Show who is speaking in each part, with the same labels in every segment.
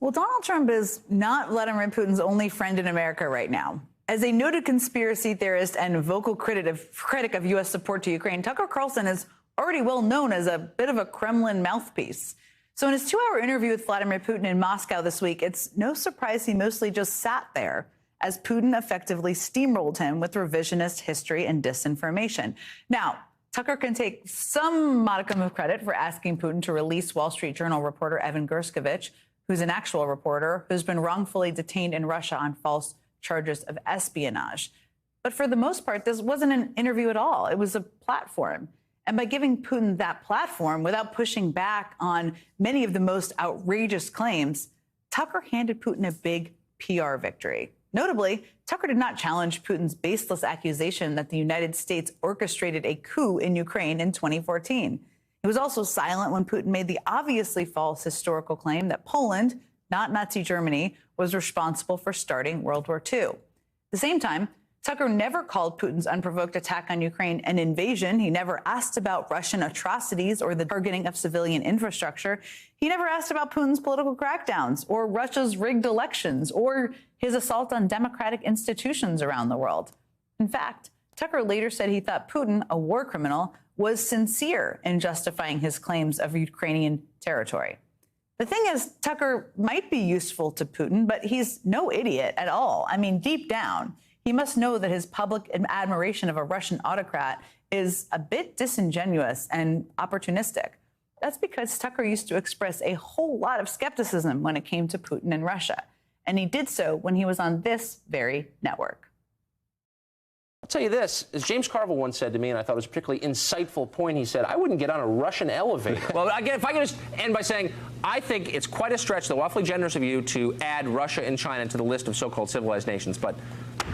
Speaker 1: Well, Donald Trump is not Vladimir Putin's only friend in America right now. As a noted conspiracy theorist and vocal critic of U.S. support to Ukraine, Tucker Carlson is already well known as a bit of a Kremlin mouthpiece. So in his 2-hour interview with Vladimir Putin in Moscow this week, it's no surprise he mostly just sat there as Putin effectively steamrolled him with revisionist history and disinformation. Now, Tucker can take some modicum of credit for asking Putin to release Wall Street Journal reporter Evan Gershkovich, who's an actual reporter who's been wrongfully detained in Russia on false charges of espionage. But for the most part, this wasn't an interview at all. It was a platform. And by giving Putin that platform without pushing back on many of the most outrageous claims, Tucker handed Putin a big PR victory. Notably, Tucker did not challenge Putin's baseless accusation that the United States orchestrated a coup in Ukraine in 2014. He was also silent when Putin made the obviously false historical claim that Poland, not Nazi Germany, was responsible for starting World War II. At the same time, Tucker never called Putin's unprovoked attack on Ukraine an invasion. He never asked about Russian atrocities or the targeting of civilian infrastructure. He never asked about Putin's political crackdowns or Russia's rigged elections or his assault on democratic institutions around the world. In fact, Tucker later said he thought Putin, a war criminal, was sincere in justifying his claims of Ukrainian territory. The thing is, Tucker might be useful to Putin, but he's no idiot at all. I mean, deep down, he must know that his public admiration of a Russian autocrat is a bit disingenuous and opportunistic. That's because Tucker used to express a whole lot of skepticism when it came to Putin and Russia. And he did so when he was on this very network.
Speaker 2: I'll tell you this, as James Carville once said to me, and I thought it was a particularly insightful point, he said, I wouldn't get on a Russian elevator. Well, again, if I could just end by saying, I think it's quite a stretch, though awfully generous of you, to add Russia and China to the list of so-called civilized nations, but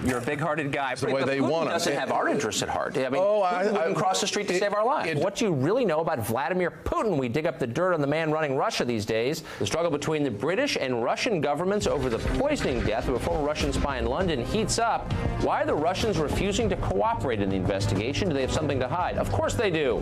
Speaker 2: you're a big-hearted guy.
Speaker 3: The way they want
Speaker 2: doesn't have our interests at heart. I mean, Putin wouldn't cross the street to save our lives. What do you really know about Vladimir Putin? We dig up the dirt on the man running Russia these days. The struggle between the British and Russian governments over the poisoning death of a former Russian spy in London heats up. Why are the Russians refusing to cooperate in the investigation? Do they have something to hide? Of course they do.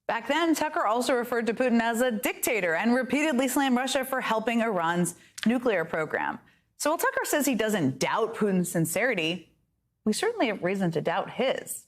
Speaker 1: Back then, Tucker also referred to Putin as a dictator and repeatedly slammed Russia for helping Iran's nuclear program. So while Tucker says he doesn't doubt Putin's sincerity, we certainly have reason to doubt his.